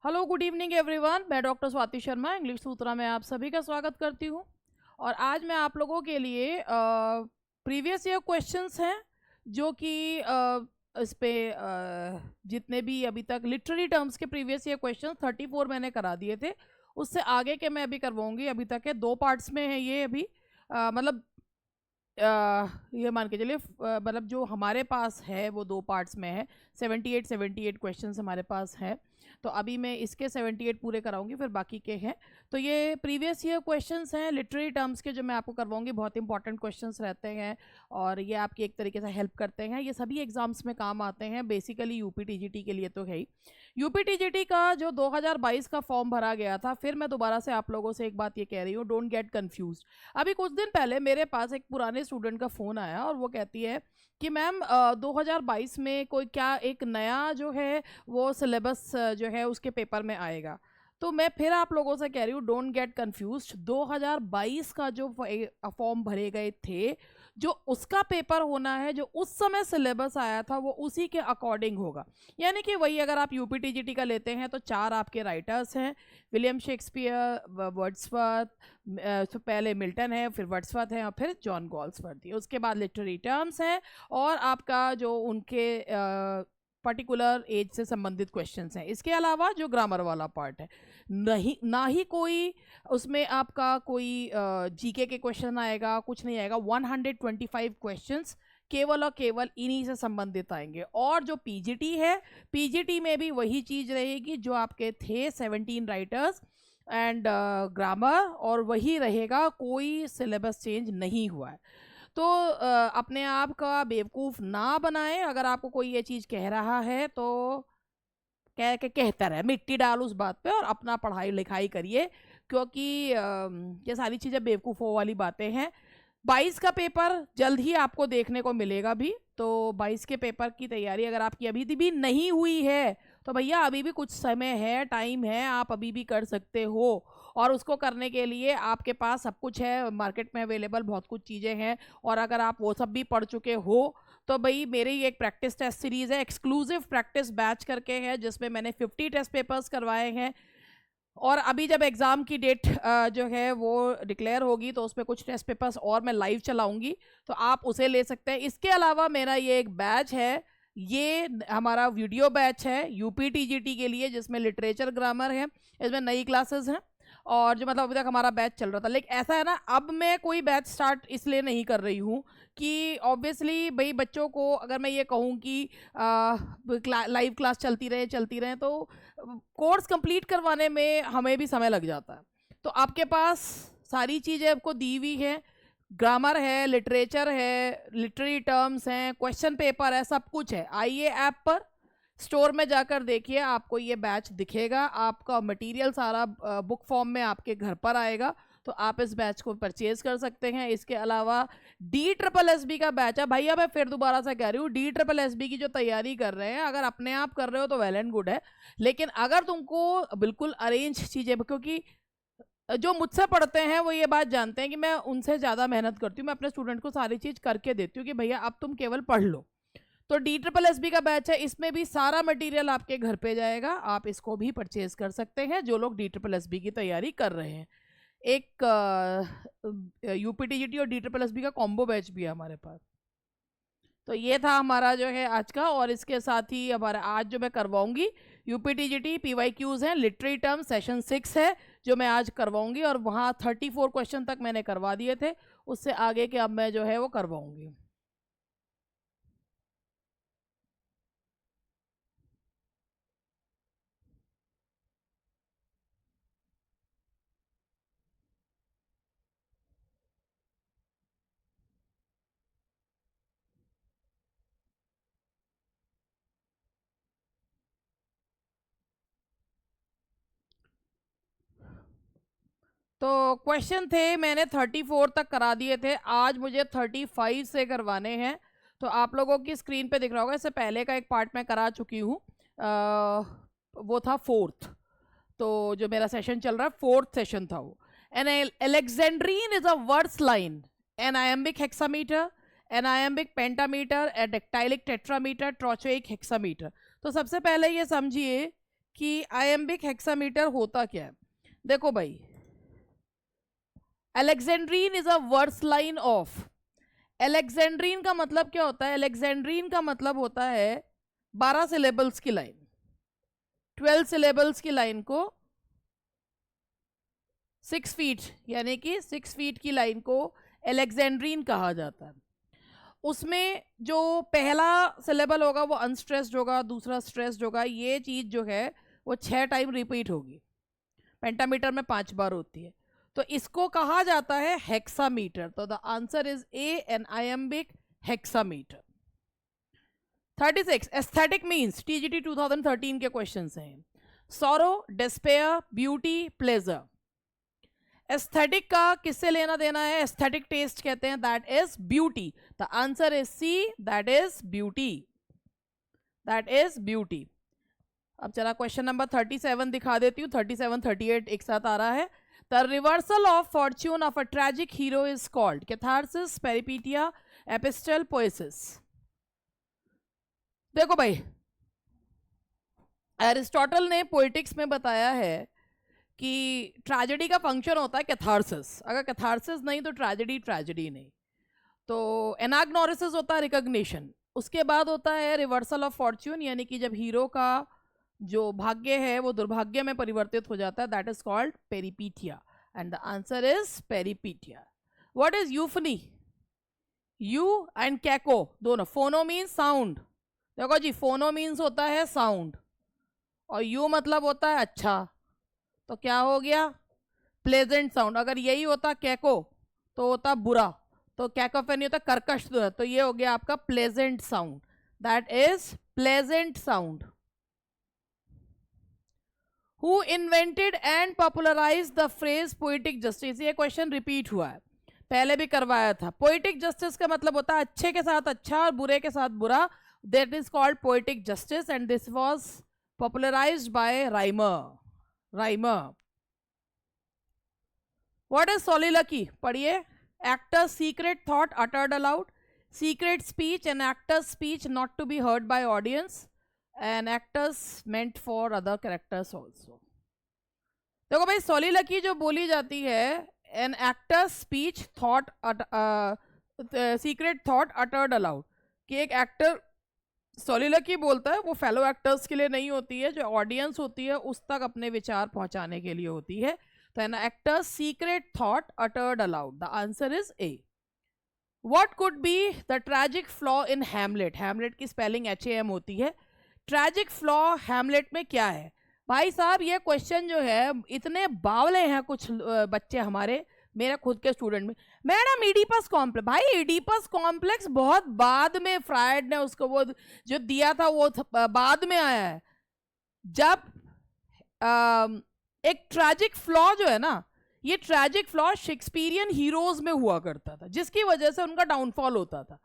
Hello good evening everyone. मैं doctor Swati Sharma English सूत्रा में आप सभी का स्वागत करती हूँ। और आज मैं आप लोगों के लिए प्रीवियस ईयर क्वेश्चंस हैं जो कि इस पे जितने भी अभी तक लिटरेरी टर्म्स के प्रीवियस ईयर क्वेश्चंस 34 मैंने करा दिए थे, उससे आगे के मैं अभी करवाऊंगी। अभी तक के 2 पार्ट्स में है ये अभी, मतलब ये मान के चलिए मतलब जो हमारे पास है वो 2 पार्ट्स में है। 78 क्वेश्चंस हमारे पास हैं, तो अभी मैं इसके 78 पूरे कराऊंगी, फिर बाकी के हैं। तो ये प्रीवियस ईयर क्वेश्चंस हैं लिटरेरी टर्म्स के जो मैं आपको करवाऊंगी। बहुत इंपॉर्टेंट क्वेश्चंस रहते हैं और ये आपकी एक तरीके से हेल्प करते हैं। ये सभी एग्जाम्स में काम आते हैं, बेसिकली यूपी टीजीटी के लिए तो है ही। यूपी टीजीटी का जो 2022 का फॉर्म भरा गया था, फिर मैं दोबारा से आप लोगों से एक बात ये कह रही हूँ, डोंट गेट कन्फ्यूज। अभी कुछ दिन पहले मेरे पास एक पुराने स्टूडेंट का फ़ोन आया और वो कहती है कि मैम 2022 में कोई क्या एक नया जो है वो सिलेबस जो है उसके पेपर में आएगा। तो मैं फिर आप लोगों से कह रही हूँ, डोंट गेट कन्फ्यूज्ड। 2022 का जो फॉर्म भरे गए थे, जो उसका पेपर होना है, जो उस समय सिलेबस आया था वो उसी के अकॉर्डिंग होगा। यानी कि वही अगर आप यूपी टीजीटी का लेते हैं तो 4 आपके राइटर्स हैं, विलियम शेक्सपियर, वर्ड्सवर्थ, तो पहले मिल्टन है, फिर वर्ड्सवर्थ है और फिर जॉन गॉल्सवर्थ है। उसके बाद लिटरेरी टर्म्स हैं और आपका जो उनके पर्टिकुलर एज से संबंधित क्वेश्चंस हैं। इसके अलावा जो ग्रामर वाला पार्ट है, नहीं ना ही कोई उसमें आपका कोई जीके के क्वेश्चन आएगा, कुछ नहीं आएगा। 125 क्वेश्चंस केवल और केवल इन्हीं से संबंधित आएंगे। और जो पीजीटी है, पीजीटी में भी वही चीज़ रहेगी जो आपके थे, 17 राइटर्स एंड ग्रामर, और वही रहेगा, कोई सिलेबस चेंज नहीं हुआ है। तो अपने आप का बेवकूफ़ ना बनाएं। अगर आपको कोई ये चीज़ कह रहा है तो कहता रहे, मिट्टी डाल उस बात पे और अपना पढ़ाई लिखाई करिए, क्योंकि ये सारी चीज़ें बेवकूफ़ों वाली बातें हैं। 22 का पेपर जल्द ही आपको देखने को मिलेगा भी। तो 22 के पेपर की तैयारी अगर आपकी अभी भी नहीं हुई है तो भैया अभी भी कुछ समय है, टाइम है, आप अभी भी कर सकते हो। और उसको करने के लिए आपके पास सब कुछ है, मार्केट में अवेलेबल बहुत कुछ चीज़ें हैं। और अगर आप वो सब भी पढ़ चुके हो तो भाई मेरी एक प्रैक्टिस टेस्ट सीरीज़ है, एक्सक्लूसिव प्रैक्टिस बैच करके है, जिसमें मैंने 50 टेस्ट पेपर्स करवाए हैं। और अभी जब एग्ज़ाम की डेट जो है वो डिक्लेयर होगी तो उसमें कुछ टेस्ट पेपर्स और मैं लाइव चलाऊंगी, तो आप उसे ले सकते हैं। इसके अलावा मेरा ये एक बैच है, ये हमारा वीडियो बैच है यूपी टीजीटी के लिए, जिसमें लिटरेचर ग्रामर है, इसमें नई क्लासेस हैं। और जो मतलब अभी तक हमारा बैच चल रहा था, लेकिन ऐसा है ना, अब मैं कोई बैच स्टार्ट इसलिए नहीं कर रही हूँ कि ऑब्वियसली भाई बच्चों को अगर मैं ये कहूँ कि लाइव क्लास चलती रहे तो कोर्स कंप्लीट करवाने में हमें भी समय लग जाता है। तो आपके पास सारी चीज़ें आपको दी हुई है, ग्रामर है, लिटरेचर है, लिटरेरी टर्म्स हैं, क्वेश्चन पेपर है, सब कुछ है। आइए ऐप पर, स्टोर में जाकर देखिए, आपको ये बैच दिखेगा, आपका मटेरियल सारा बुक फॉर्म में आपके घर पर आएगा, तो आप इस बैच को परचेज कर सकते हैं। इसके अलावा DSSB का बैच है भैया, मैं फिर दोबारा से कह रही हूँ, DSSB की जो तैयारी कर रहे हैं, अगर अपने आप कर रहे हो तो वेल एंड गुड है, लेकिन अगर तुमको बिल्कुल अरेंज चीज़ें, क्योंकि जो मुझसे पढ़ते हैं वो ये बात जानते हैं कि मैं उनसे ज़्यादा मेहनत करती हूँ, मैं अपने स्टूडेंट को सारी चीज़ करके देती हूँ कि भैया अब तुम केवल पढ़ लो। तो DSSB का बैच है, इसमें भी सारा मटेरियल आपके घर पे जाएगा, आप इसको भी परचेज कर सकते हैं जो लोग DSSB की तैयारी कर रहे हैं। एक यूपी टीजीटी और DSSB का कॉम्बो बैच भी है हमारे पास। तो ये था हमारा जो है आज का, और इसके साथ ही हमारा आज जो मैं करवाऊंगी यूपी टीजीटी PYQs हैं, लिटरेरी टर्म सेशन 6 है जो मैं आज करवाऊंगी, और वहाँ 34 क्वेश्चन तक मैंने करवा दिए थे, उससे आगे के अब मैं जो है वो करवाऊंगी। तो क्वेश्चन थे मैंने 34 तक करा दिए थे, आज मुझे 35 से करवाने हैं। तो आप लोगों की स्क्रीन पे दिख रहा होगा, इससे पहले का एक पार्ट मैं करा चुकी हूँ, वो था 4th। तो जो मेरा सेशन चल रहा है 4th सेशन था वो। An Alexandrine is a words line, an iambic hexameter, an iambic pentameter, a dactylic tetrameter, trochaic hexameter. तो सबसे पहले ये समझिए कि आयम्बिक हेक्सामीटर होता क्या है। देखो भाई, Alexandrine is a verse line of, Alexandrine का मतलब क्या होता है, एलेक्जेंड्रीन का मतलब होता है 12 सिलेबल्स की लाइन, 12 सिलेबल्स की लाइन को 6 फीट, यानी कि 6 फीट की लाइन को एलेक्जेंड्रीन कहा जाता है। उसमें जो पहला सिलेबल होगा वो अनस्ट्रेस्ड होगा, दूसरा स्ट्रेस्ड होगा, ये चीज जो है वो 6 टाइम रिपीट होगी, पेंटामीटर में 5 बार होती है, तो इसको कहा जाता है हेक्सामीटर। तो the answer is A, an iambic hexameter. 36 aesthetic means, TGT 2013 के क्वेश्चंस हैं। Sorrow, despair, beauty, pleasure. Aesthetic का किससे लेना देना है, एस्थेटिक टेस्ट कहते हैं, that is beauty. The answer is C, that is beauty, that is beauty. अब चला क्वेश्चन नंबर 37 दिखा देती हूँ, 37 38 एक साथ आ रहा है। The reversal of fortune of a tragic hero is called catharsis, peripeteia, epistle, poesis. देखो भाई, एरिस्टोटल ने पोएटिक्स में बताया है कि ट्रेजेडी का फंक्शन होता है कैथारसिस, अगर कैथारसिस नहीं तो ट्रेजेडी ट्रेजेडी नहीं। तो एनाग्नोरिसिस होता है रिकग्निशन, उसके बाद होता है रिवर्सल ऑफ फॉर्च्यून, यानी कि जब हीरो का जो भाग्य है वो दुर्भाग्य में परिवर्तित हो जाता है, that is called peripeteia, and the answer is peripeteia. What is euphony, eu and kako दोनों, फोनो मीन्स साउंड, देखो जी फोनो मीन्स होता है साउंड और यू मतलब होता है अच्छा, तो क्या हो गया, प्लेजेंट साउंड। अगर यही होता कैको तो होता बुरा, तो कैकोफेनी होता कर्कश, तो ये हो गया आपका pleasant sound, that is pleasant sound. Who invented and popularised the phrase poetic justice, ये क्वेश्चन रिपीट हुआ है, पहले भी करवाया था। पोएटिक जस्टिस का मतलब होता है अच्छे के साथ अच्छा और बुरे के साथ बुरा, that is called poetic justice, and this was popularized by Rymer. What is soliloquy, पढ़िए। Actor secret thought uttered aloud, secret speech, an actor's speech not to be heard by audience, an actor's meant for other characters also. देखो भाई, soliloquy जो बोली जाती है, an actor's speech thought secret thought uttered aloud, कि एक actor सोलिलकी बोलता है, वो फेलो एक्टर्स के लिए नहीं होती है, जो ऑडियंस होती है उस तक अपने विचार पहुंचाने के लिए होती है। तो an actor's secret thought uttered aloud, the answer is A. What could be the tragic flaw in Hamlet, Hamlet की स्पेलिंग HAM होती है, ट्रैजिक फ्लॉ हैमलेट में क्या है। भाई साहब, ये क्वेश्चन जो है, इतने बावले हैं कुछ बच्चे हमारे, मेरे खुद के स्टूडेंट में, मैडम इडीपस कॉम्प्लेक्स, भाई इडीपस कॉम्प्लेक्स बहुत बाद में फ्रायड ने उसको वो जो दिया था वो बाद में आया है। जब एक ट्रैजिक फ्लॉ जो है ना, ये ट्रैजिक फ्लॉ शेक्सपियरियन हीरोज में हुआ करता था, जिसकी वजह से उनका डाउनफॉल होता था।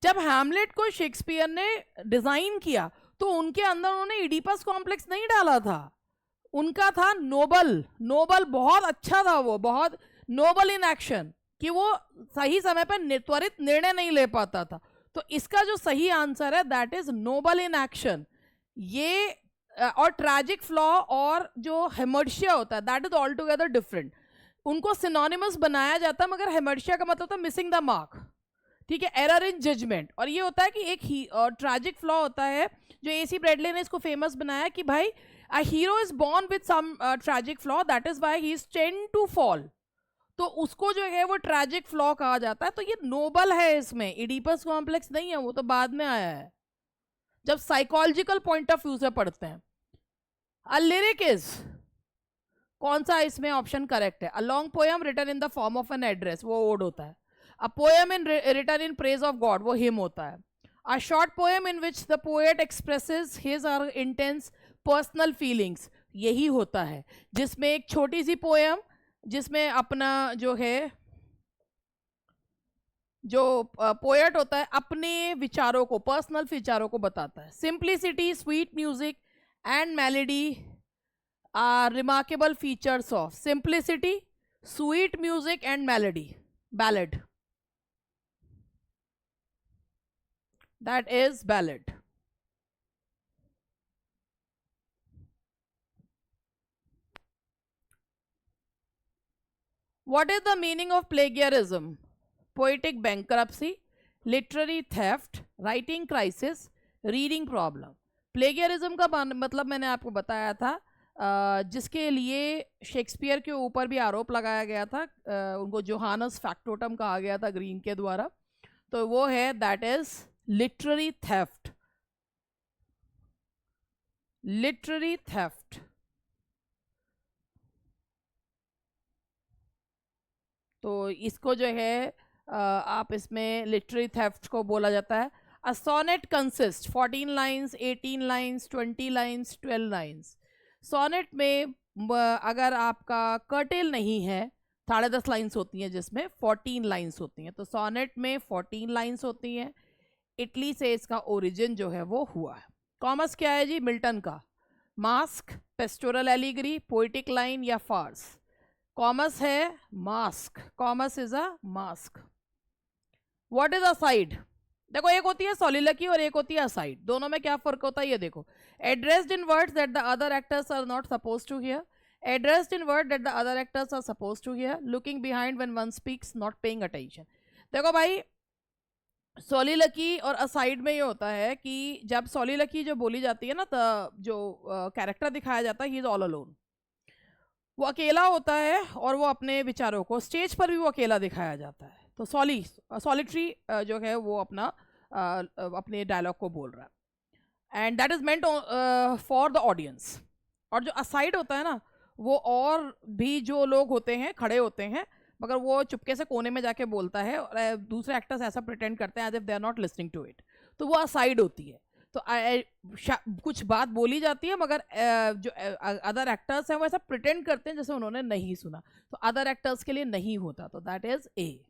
जब हैमलेट को शेक्सपियर ने डिजाइन किया तो उनके अंदर उन्होंने इडीपस कॉम्प्लेक्स नहीं डाला था, उनका था नोबल, नोबल बहुत अच्छा था, वो बहुत नोबल इन एक्शन, कि वो सही समय पर त्वरित निर्णय नहीं ले पाता था। तो इसका जो सही आंसर है that is Nobel in action. ये और ट्रैजिक फ्लॉ और जो हेमर्शिया होता है that is all together different, उनको सिनोनिमस बनाया जाता है, मगर हेमर्शिया का मतलब था मिसिंग द मार्क, ठीक है, एरर इन जजमेंट। और ये होता है कि एक ट्रैजिक फ्लॉ होता है, जो AC ब्रेडले ने इसको फेमस बनाया कि भाई a hero is born with some tragic flaw, that is why he is tend to fall, तो उसको जो है वो ट्रैजिक फ्लॉ कहा जाता है। तो ये नोबल है, इसमें इडीपस कॉम्प्लेक्स नहीं है, वो तो बाद में आया है जब साइकोलॉजिकल पॉइंट ऑफ व्यू से पढ़ते हैं। अ लिरिक इज, कौन सा इसमें ऑप्शन करेक्ट है, a long poem written in the form of an address, वो ओड होता है। A poem in written in praise of God, वो हिम होता है। A short poem in which the poet expresses his और intense personal feelings, यही होता है, जिसमें एक छोटी सी पोएम जिसमें अपना जो है, जो पोएट होता है अपने विचारों को, पर्सनल विचारों को बताता है। Simplicity, sweet music and melody are remarkable features of simplicity, sweet music and melody, ballad, that is ballad. What is the meaning of plagiarism? Poetic bankruptcy, literary theft, writing crisis, reading problem. Plagiarism का मतलब मैंने आपको बताया था, जिसके लिए Shakespeare के ऊपर भी आरोप लगाया गया था, उनको जोहानस फैक्टोटम कहा गया था ग्रीन के द्वारा, तो वो है that is literary theft. Literary theft. तो इसको जो है आप इसमें लिटरेरी थेफ्ट को बोला जाता है. A sonnet consist 14 lines, 18 lines, 20 lines, 12 lines. Sonnet में अगर आपका कर्टेल नहीं है, 10.5 लाइन्स होती हैं जिसमें 14 लाइन्स होती हैं, तो सोनेट में 14 लाइन्स होती हैं. इटली से इसका ओरिजिन जो है वो हुआ है. कॉमस क्या है जी? मिल्टन का mask, pastoral allegory, poetic line या फार्स. कॉमस है mask. Commas is a mask. What is aside? देखो, एक होती है सॉलिलकी और एक होती है असाइड. दोनों में क्या फर्क होता है ये देखो. Addressed in words that the other actors are not suppose to hear. Addressed in word that the other actors are suppose to hear. Looking behind when one speaks, not paying attention. देखो भाई, सॉलिलकी और aside में ये होता है कि जब सॉलिलकी जो बोली जाती है ना, तो जो कैरेक्टर दिखाया जाता है ही इज ऑल अलोन. वो अकेला होता है और वो अपने विचारों को, स्टेज पर भी वो अकेला दिखाया जाता है. तो सॉलिटरी जो है वो अपने डायलॉग को बोल रहा है, and that is meant for the audience. और जो असाइड होता है ना, वो और भी जो लोग होते हैं खड़े होते हैं, मगर वो चुपके से कोने में जाके बोलता है और दूसरे एक्टर्स ऐसा प्रिटेंड करते हैं as if they are not listening to it. तो वो असाइड होती है. तो कुछ बात बोली जाती है, मगर जो अदर एक्टर्स हैं वो ऐसा प्रिटेंड करते हैं जैसे उन्होंने नहीं सुना, तो अदर एक्टर्स के लिए नहीं होता. तो दैट इज ए.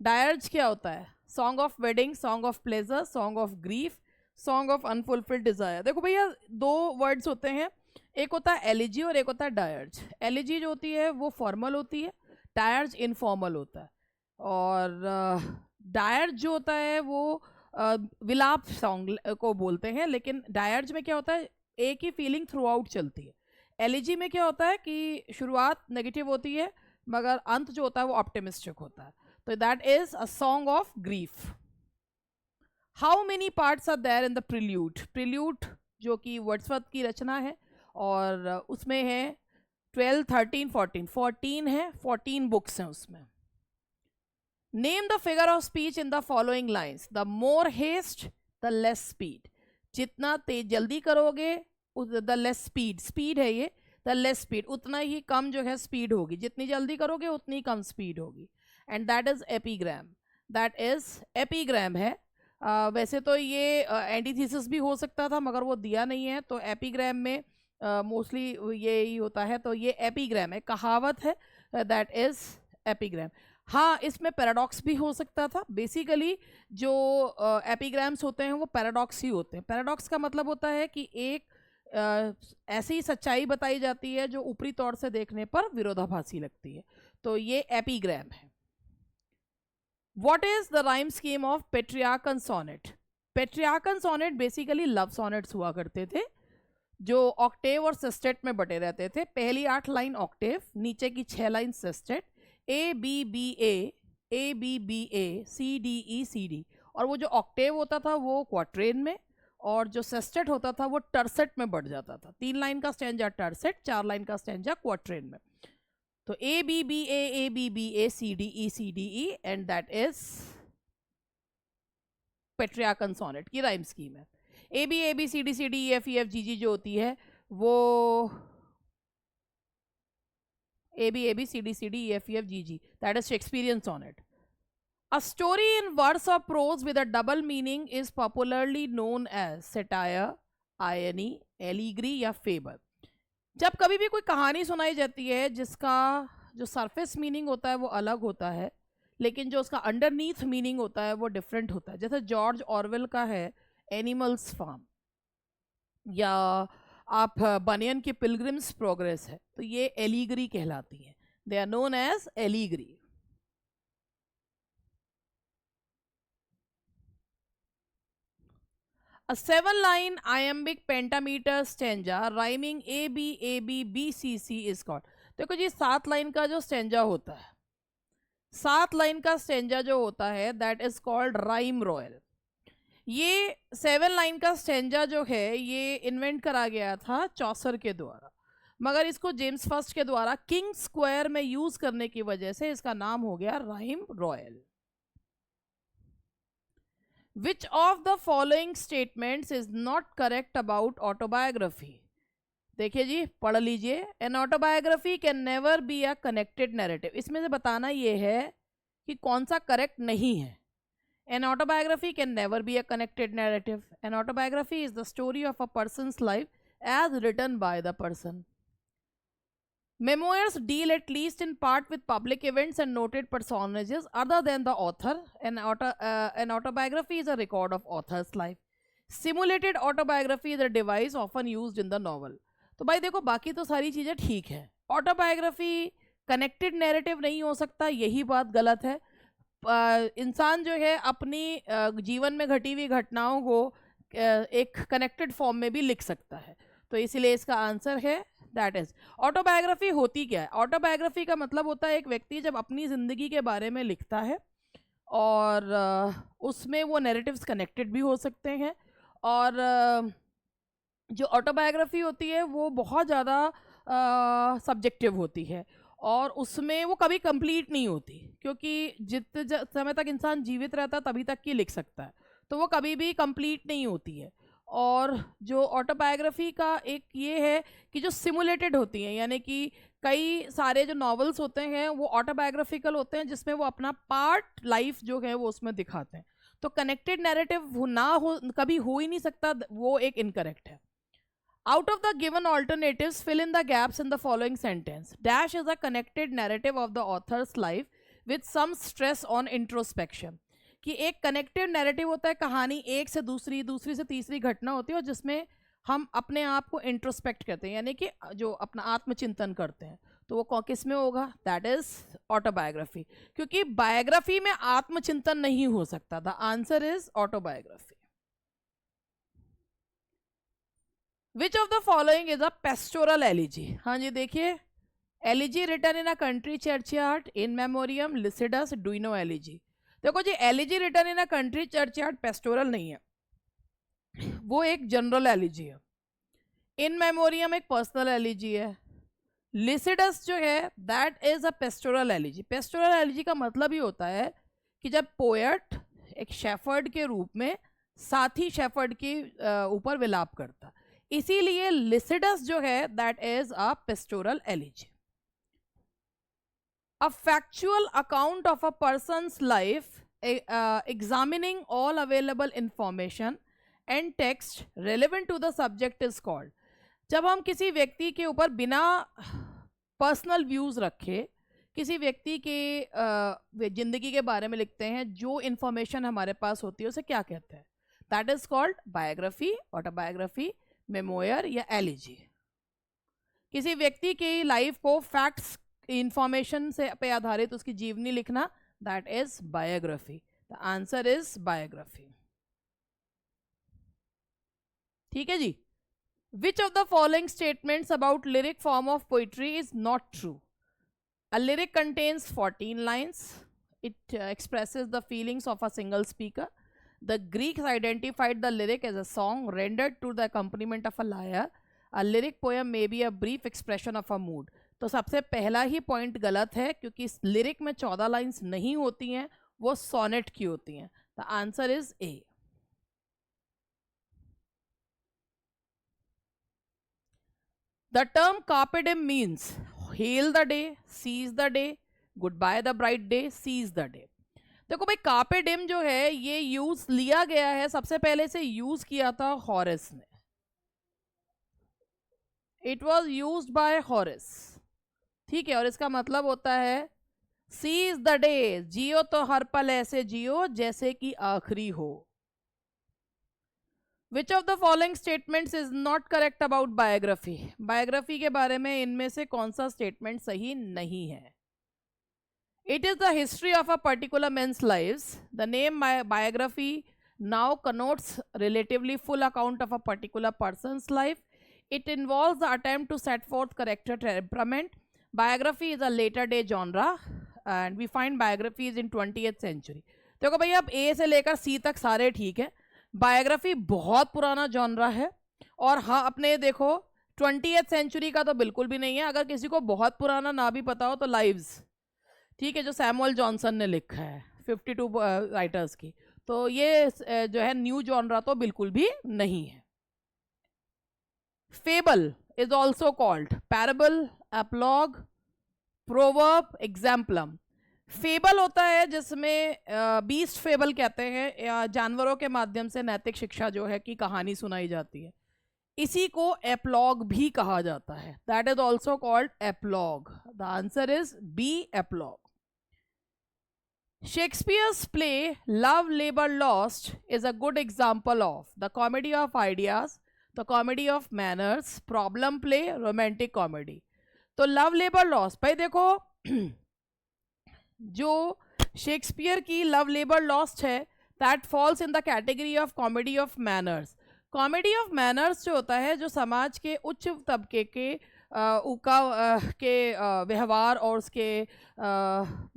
डायर्ज क्या होता है? Song of wedding, song of pleasure, song of grief, song of unfulfilled Dzire. देखो भैया, दो वर्ड्स होते हैं, एक होता है एलिजी और एक होता है डायर्ज. एलिजी जो होती है वो फॉर्मल होती है, डायर्ज इनफॉर्मल होता है. और डायर्ज जो होता है वो विलाप सॉन्ग को बोलते हैं, लेकिन डायर्ज में क्या होता है, एक ही फीलिंग थ्रू आउट चलती है. एलिजी में क्या होता है कि शुरुआत नेगेटिव होती है, मगर अंत जो होता है वो ऑप्टिमिस्टिक होता है. तो that is a song of grief. How many parts are there in the prelude? Prelude जो कि वर्ड्सवर्थ की रचना है, और उसमें है 12, 13, 14 है, 14 बुक्स हैं उसमें. Name the figure of speech in the following lines. The more haste the less speed. जितना तेज जल्दी करोगे, द लेस स्पीड, स्पीड है ये, द लेस स्पीड, उतना ही कम जो है स्पीड होगी. जितनी जल्दी करोगे उतनी कम स्पीड होगी. And that is epigram. That is epigram है. वैसे तो ये एंटीथीसिस भी हो सकता था, मगर वो दिया नहीं है, तो एपीग्राम में मोस्टली ये ही होता है. तो ये एपीग्राम है, कहावत है, दैट इज एपीग्राम. हाँ, इसमें पैराडॉक्स भी हो सकता था. बेसिकली जो एपीग्राम्स होते हैं वो पैराडॉक्स ही होते हैं. पैराडॉक्स का मतलब होता है कि एक ऐसी सच्चाई बताई जाती है जो ऊपरी तौर से देखने पर विरोधाभासी लगती है. तो ये एपीग्राम है. What is the rhyme scheme of Petrarchan sonnet? Petrarchan sonnet basically love sonnets हुआ करते थे, जो ऑक्टेव और सेस्टेट में बटे रहते थे. पहली 8 लाइन ऑक्टेव, नीचे की 6 line sestet. A B B A, C D E, C D. और वो जो ऑक्टेव होता था वो क्वाट्रेन में, और जो सेस्टेट होता था वो टर्सेट में बढ़ जाता था. 3 लाइन का स्टैंजा टर्सेट, 4 लाइन का स्टैंजा क्वाट्रेन में. तो A B B A, C D E, and that is Petrarchan sonnet की राइम स्कीम है. A B C D E F G जो होती है वो A B C D E F G, that is Shakespearean sonnet. A story in verse or prose with a double meaning is popularly known as satire, irony, allegory या fable. जब कभी भी कोई कहानी सुनाई जाती है जिसका जो सरफेस मीनिंग होता है वो अलग होता है, लेकिन जो उसका अंडरनीथ मीनिंग होता है वो डिफरेंट होता है. जैसे जॉर्ज ऑरवेल का है एनिमल्स फार्म, या आप बनियन की पिलग्रिम्स प्रोग्रेस है, तो ये एलिगरी कहलाती है. दे आर नोन एज एलिगरी. A 7-line iambic pentameter stanza rhyming A B B C C is called. देखो जी 7 लाइन का जो स्टेंजा होता है, 7 लाइन का स्टेंजा जो होता है that is called rhyme royal. ये 7 लाइन का स्टेंजा जो है ये इन्वेंट करा गया था चौसर के द्वारा, मगर इसको जेम्स फर्स्ट के द्वारा किंग स्क्वायर में यूज करने की वजह से इसका नाम हो गया rhyme royal. Which of the following statements is not correct about autobiography? देखिए जी पढ़ लीजिए। An autobiography can never be a connected narrative, इसमें से बताना ये है कि कौन सा करेक्ट नहीं है। An autobiography can never be a connected narrative. An autobiography is the story of a person's life as written by the person. Memoirs deal at least in part with public events and noted personages other than the author. An autobiography is a record of author's life. Simulated autobiography is a device often used in the novel. तो भाई देखो बाकी तो सारी चीज़ें ठीक है, autobiography connected narrative नहीं हो सकता, यही बात गलत है। इंसान जो है अपनी जीवन में घटी हुई घटनाओं को एक कनेक्टेड फॉर्म में भी लिख सकता है, तो इसलिए इसका आंसर है दैट इज। ऑटोबायोग्राफी होती क्या है? ऑटोबायोग्राफी का मतलब होता है एक व्यक्ति जब अपनी ज़िंदगी के बारे में लिखता है और उसमें वो नैरेटिव्स कनेक्टेड भी हो सकते हैं, और जो ऑटोबायोग्राफी होती है वो बहुत ज़्यादा सब्जेक्टिव होती है और उसमें वो कभी कंप्लीट नहीं होती, क्योंकि जितने समय तक इंसान जीवित रहता है तभी तक की लिख सकता है, तो वो कभी भी कंप्लीट नहीं होती है। और जो ऑटोबायोग्राफी का एक ये है कि जो सिमुलेटेड होती हैं, यानी कि कई सारे जो नॉवेल्स होते हैं वो ऑटोबायोग्राफिकल होते हैं जिसमें वो अपना पार्ट लाइफ जो है वो उसमें दिखाते हैं, तो कनेक्टेड नैरेटिव ना हो कभी हो ही नहीं सकता, वो एक इनकरेक्ट है। Out of the given alternatives, fill in the gaps in the following sentence. Dash is a connected narrative of the author's life with some stress on introspection. कि एक कनेक्टेड नैरेटिव होता है, कहानी एक से दूसरी, दूसरी से तीसरी घटना होती है और जिसमें हम अपने आप को इंट्रोस्पेक्ट करते हैं, यानी कि जो अपना आत्मचिंतन करते हैं, तो वो किस में होगा? दैट इज ऑटोबायोग्राफी, क्योंकि बायोग्राफी में आत्मचिंतन नहीं हो सकता। The answer is autobiography. Which of the following is a pastoral elegy? हाँ जी देखिए, elegy written in a country churchyard, in memoriam, Lycidas, Duino elegy. देखो जी elegy written in a country churchyard pastoral नहीं है, वो एक जनरल एलिजी है। इन मेमोरियम एक पर्सनल एलिजी है। लिसिडस जो है that is a pastoral elegy. Pastoral elegy का मतलब ही होता है कि जब पोएट एक शेफर्ड के रूप में साथी शेफर्ड के ऊपर विलाप करता, इसीलिए लिसिडस जो है that is a pastoral elegy. A factual account of a person's life examining all available information and text relevant to the subject is called। जब हम किसी व्यक्ति के ऊपर बिना पर्सनल व्यूज रखे किसी व्यक्ति के जिंदगी के बारे में लिखते हैं, जो इंफॉर्मेशन हमारे पास होती है उसे क्या कहते हैं? That is called biography, autobiography, memoir या एलिजी। किसी व्यक्ति की लाइफ को फैक्ट्स इंफॉर्मेशन से पे आधारित उसकी जीवनी लिखना, that is biography. The answer is biography. ठीक है जी। Which of the following statements about lyric form of poetry is not true? A lyric contains 14 lines, it expresses the feelings of a single speaker. The Greeks identified the lyric as a song rendered to the accompaniment of a lyre. A lyric poem may be a brief expression of a mood. तो सबसे पहला ही point गलत है, क्योंकि lyric में 14 lines नहीं होती हैं, वो सोनेट की होती हैं। The answer is A. The term carpe diem means hail the day, seize the day, goodbye the bright day, seize the day। देखो भाई कार्pe diem जो है ये यूज लिया गया है, सबसे पहले से यूज किया था हॉरेस ने। It was use by Horace, ठीक है, और इसका मतलब होता है सीज द डे, जियो तो हर पल ऐसे जियो जैसे कि आखिरी हो। विच of the following statements is not correct about biography? Biography के बारे में इनमें से कौन सा स्टेटमेंट सही नहीं है? It is the history of a particular man's lives. The name biography now connotes relatively full account of a particular person's life. It involves the attempt to set forth character temperament. Biography is a latter day genre and we find biographies in 20th century. देखो भैया अब ए से लेकर सी तक सारे ठीक है, biography बहुत पुराना जॉनरा है। और हाँ अपने देखो 20th सेंचुरी का तो बिल्कुल भी नहीं है। अगर किसी को बहुत पुराना ना भी पता हो तो लाइव्स, ठीक है, जो सैमुअल जॉनसन ने लिखा है 52 राइटर्स की, तो ये जो है न्यू जॉनरा तो बिल्कुल भी नहीं है। Fable is also called parable, apologue, proverb, exemplum. Fable होता है जिसमें बीस्ट फेबल कहते हैं, या जानवरों के माध्यम से नैतिक शिक्षा जो है कि कहानी सुनाई जाती है, इसी को एप्लॉग भी कहा जाता है। That is also called apologue. The answer is B, apologue. Shakespeare's play Love Labour Lost is a good example of the comedy of ideas, the comedy of manners, problem play, romantic comedy. तो love labour lost, भाई देखो जो Shakespeare की love labour lost है that falls in the category of comedy of manners. Comedy of manners जो होता है, जो समाज के उच्च तबके के व्यवहार और उसके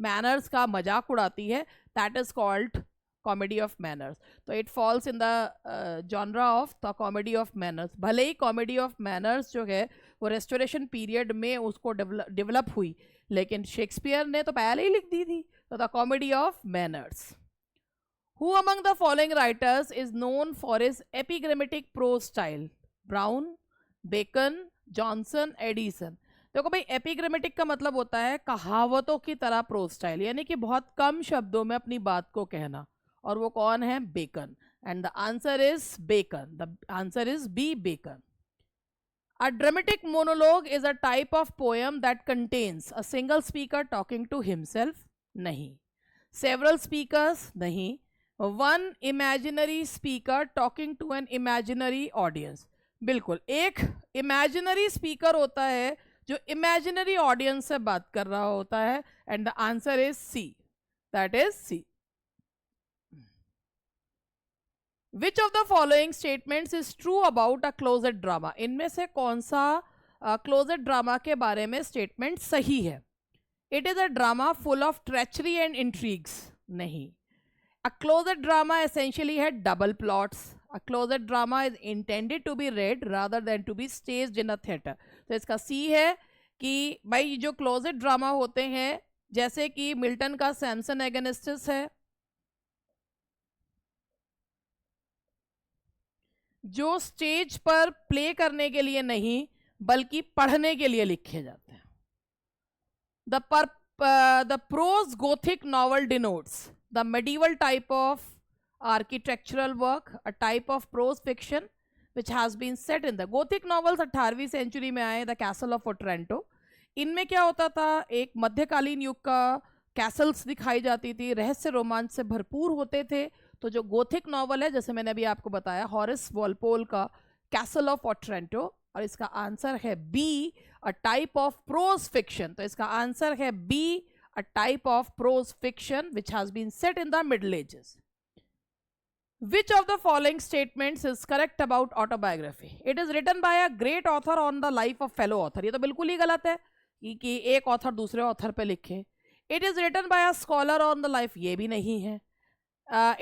मैनर्स का मजाक उड़ाती है, that is called comedy of manners. तो it falls in the genre of the comedy of manners. भले ही कॉमेडी ऑफ मैनर्स जो है वो रेस्टोरेशन पीरियड में उसको डेवलप हुई, लेकिन शेक्सपियर ने तो पहले ही लिख दी थी। तो the comedy of manners. Who among the following writers is known for his epigrammatic prose style? Browne, Bacon, Johnson, Addison. देखो भाई एपिग्रामेटिक का मतलब होता है कहावतों की तरह प्रोज स्टाइल, यानी कि बहुत कम शब्दों में अपनी बात को कहना, और वो कौन है? Bacon. And the answer is Bacon. The answer is B, Bacon. A dramatic monologue is a type of poem that contains a single speaker talking to himself. नहीं. Several speakers. नहीं. One imaginary speaker talking to an imaginary audience. बिल्कुल एक imaginary speaker होता है जो imaginary audience से बात कर रहा होता है, and the answer is C. That is C. Which of the following statements is true about a closet drama? इनमें से कौन सा closet drama के बारे में statement सही है? It is a drama full of treachery and intrigues. नहीं. A closet drama essentially had double plots. A closet drama is intended to be read rather than to be staged in a theatre. तो इसका C है कि भाई जो closet drama होते हैं, जैसे कि मिल्टन का सैमसन एगोनिस्टिस है, जो स्टेज पर प्ले करने के लिए नहीं बल्कि पढ़ने के लिए लिखे जाते हैं. The prose Gothic novel denotes the medieval type of architectural work, a type of prose fiction which has been set in the Gothic novels 18वीं सेंचुरी में आए. द कैसल ऑफ ओट्रेंटो, इनमें क्या होता था, एक मध्यकालीन युग का कैसल्स दिखाई जाती थी, रहस्य रोमांच से भरपूर होते थे. तो जो गोथिक नॉवल है, जैसे मैंने अभी आपको बताया, हॉरिस वॉलपोल का कैसल ऑफ ओट्रेंटो, और इसका आंसर है B, a type of prose fiction. तो इसका आंसर है B, a type of prose fiction which has been set in the middle ages. Which of the following statements is correct about autobiography? It is written by a great author on the life of fellow author. ये तो बिल्कुल ही गलत है कि एक author दूसरे author पे लिखे. It is written by a scholar on the life, ये भी नहीं है.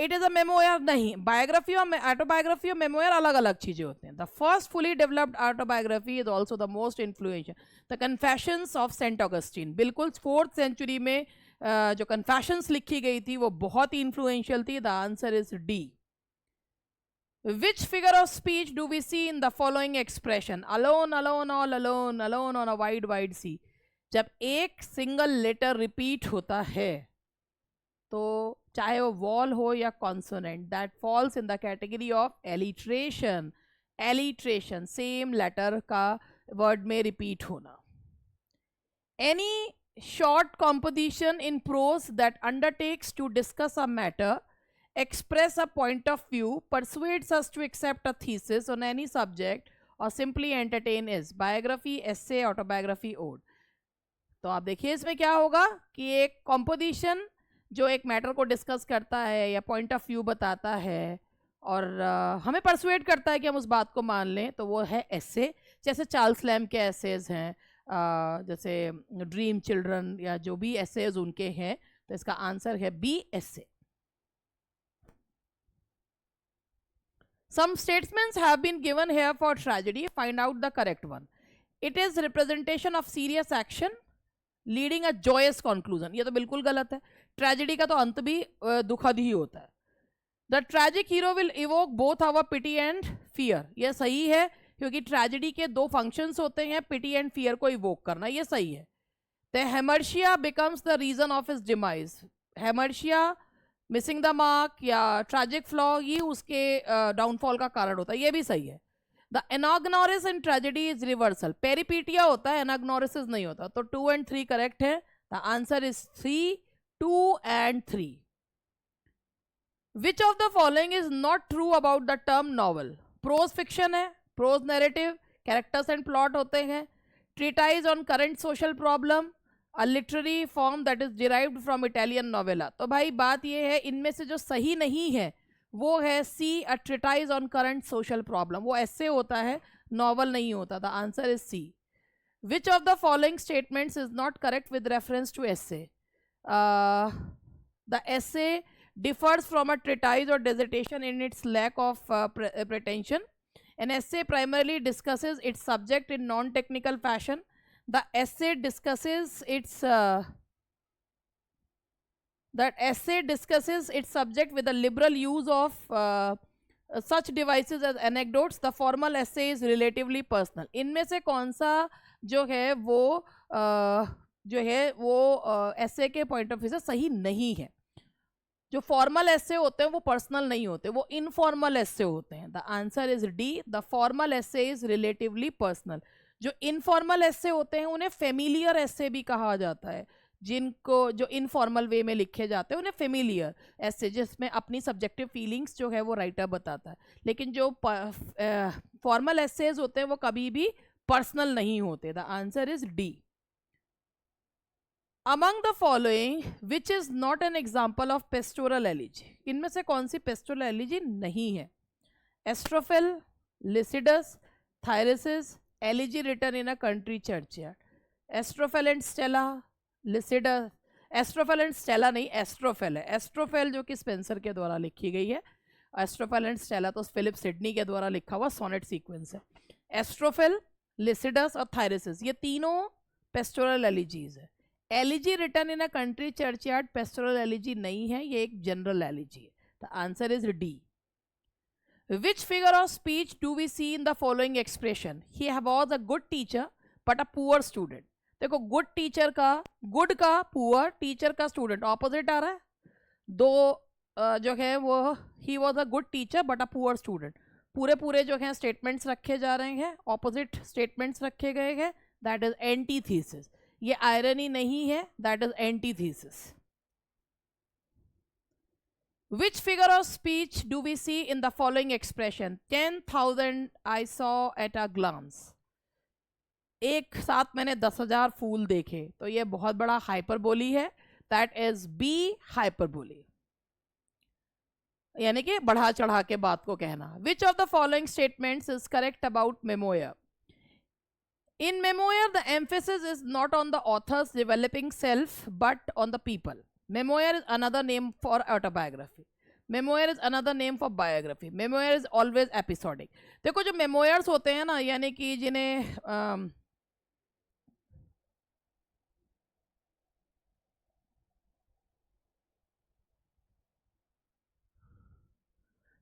It is a memoir, नहीं. बायोग्राफी और ऑटोबायोग्राफी और मेमोयर अलग अलग चीजें होते हैं. The first fully developed autobiography is also the most influential. The Confessions of Saint Augustine, बिल्कुल 4th सेंचुरी में जो कन्फेशंस लिखी गई थी वो बहुत ही इन्फ्लुएंशियल थी. The answer is D. Which figure of speech do we see in the following expression? Alone, alone, all alone, alone on a wide, wide sea. जब एक सिंगल लेटर रिपीट होता है, तो चाहे वो वॉल हो या consonant, that falls in the category of alliteration. Alliteration, same letter का वर्ड में रिपीट होना. Any short composition in prose that undertakes to discuss a matter, express a point of view, persuades us to accept a thesis on any subject, or simply entertain is biography, essay, autobiography, ode. तो आप देखिए इसमें क्या होगा कि एक composition जो एक मैटर को डिस्कस करता है या पॉइंट ऑफ व्यू बताता है और हमें परसुएट करता है कि हम उस बात को मान लें, तो वो है एसे. जैसे चार्ल्स लैम्ब के एसेज हैं, जैसे ड्रीम चिल्ड्रन या जो भी एसेज उनके हैं, तो इसका आंसर है B, essay. Some statements have been given here for tragedy. Find out the correct one. It is representation of serious action leading a joyous conclusion. ये तो बिल्कुल गलत है. ट्रेजेडी का तो अंत भी दुखद ही होता है. The tragic hero will evoke both our pity and fear. ये सही है क्योंकि ट्रेजेडी के दो फंक्शंस होते हैं, पिटी एंड फियर को इवोक करना. ये सही है. The Hamartia becomes the reason of his demise. Hamartia missing the mark या ट्रैजिक फ्लॉ, ये उसके डाउनफॉल का कारण होता है. ये भी सही है. The anagnorisis in tragedy is reversal. Peripeteia होता है, एनाग्नोरिसिस नहीं होता. तो 2 and 3 करेक्ट है. The answer is 3, 2 and 3. Which of the following is not true about the term novel? Prose fiction है, prose narrative, characters and plot होते हैं. Treatise on current social problem, A literary form that is derived from Italian novella. तो भाई बात ये है, इनमें से जो सही नहीं है वो है सी, a treatise on current social problem. वो ऐसे होता है, नॉवल नहीं होता. The answer is C. Which of the following statements is not correct with reference to essay? The essay differs from a treatise or dissertation in its lack of pretension. An essay primarily discusses its subject in non-technical fashion. The essay discusses its subject with a liberal use of such devices as anecdotes. The formal essay is relatively personal. इनमें से कौन सा जो है वो essay के point of view से सही नहीं है? जो फॉर्मल एसे होते हैं वो पर्सनल नहीं होते, वो इनफॉर्मल एसे होते हैं. The answer is D. The formal essay is relatively personal. जो इनफॉर्मल एसे होते हैं उन्हें फेमिलियर एसे भी कहा जाता है. जिनको जो इनफॉर्मल वे में लिखे जाते हैं उन्हें फेमिलियर एसे, जिसमें अपनी सब्जेक्टिव फीलिंग्स जो है वो राइटर बताता है. लेकिन जो फॉर्मल एसेज होते हैं वो कभी भी पर्सनल नहीं होते. The answer is D. Among the following, which is not an example of pastoral elegy? इनमें से कौन सी pastoral elegy नहीं है? Astrophel, Lycidas, Thyrsis, elegy written in a country churchyard. Astrophel and Stella, Lycidas. Astrophel and Stella नहीं, Astrophel है. Astrophel जो कि Spencer के द्वारा लिखी गई है. Astrophel and Stella तो फिलिप सिडनी के द्वारा लिखा हुआ सोनेट सीक्वेंस है. Astrophel, Lycidas और Thyrsis, ये तीनों pastoral elegies है. Elegy written in a country churchyard pastoral elegy नहीं है, ये एक जनरल एलिजी है. The answer is D. Which figure of speech do we see in the following expression? He was a good teacher but a poor student. देखो, good teacher का, good का poor, teacher का student, opposite आ रहा है. दो जो है वो he was a good teacher but a poor student. पूरे जो है स्टेटमेंट्स रखे जा रहे हैं, ऑपोजिट स्टेटमेंट्स रखे गए हैं. That is antithesis. ये आयरनी नहीं है, that is antithesis. Which figure of speech do we see in the following expression? 10,000 I saw at a glance. एक साथ मैंने 10,000 फूल देखे. तो ये बहुत बड़ा हाइपरबोली है. दैट इज बी, हाइपरबोली, यानी कि बढ़ा चढ़ा के बात को कहना. विच of the following statements is correct about memoir? In memoir, the emphasis is not on the author's developing self, but on the people. Memoir is another name for autobiography. Memoir is another name for biography. Memoir is always episodic. देखो, जो memoirs होते हैं ना, यानी कि जिन्हें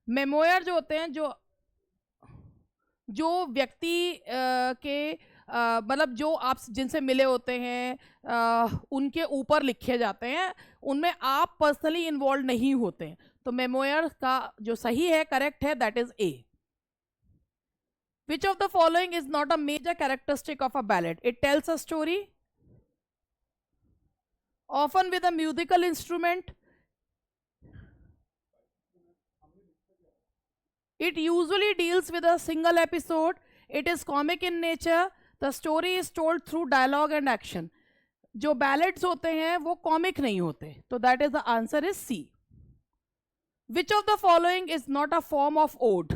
memoir जो होते हैं, जो व्यक्ति के मतलब जो आप जिनसे मिले होते हैं उनके ऊपर लिखे जाते हैं, उनमें आप पर्सनली इन्वॉल्व नहीं होते हैं. तो मेमोयर का जो सही है, करेक्ट है, that is A. Which of the following is not a major characteristic of a ballad? It tells a story often with a musical instrument. It usually deals with a single episode. It is comic in nature. The story is told through dialogue and action. जो ballads होते हैं वो comic नहीं होते. तो that is the answer is C. Which of the following is not a form of ode?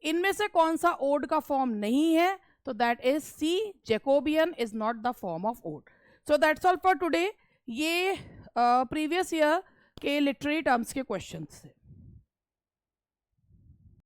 इनमें से कौन सा ode का form नहीं है? तो that is C, Jacobean is not the form of ode. So that's all for today. ये previous year के लिटरेरी टर्म्स के क्वेश्चंस थे.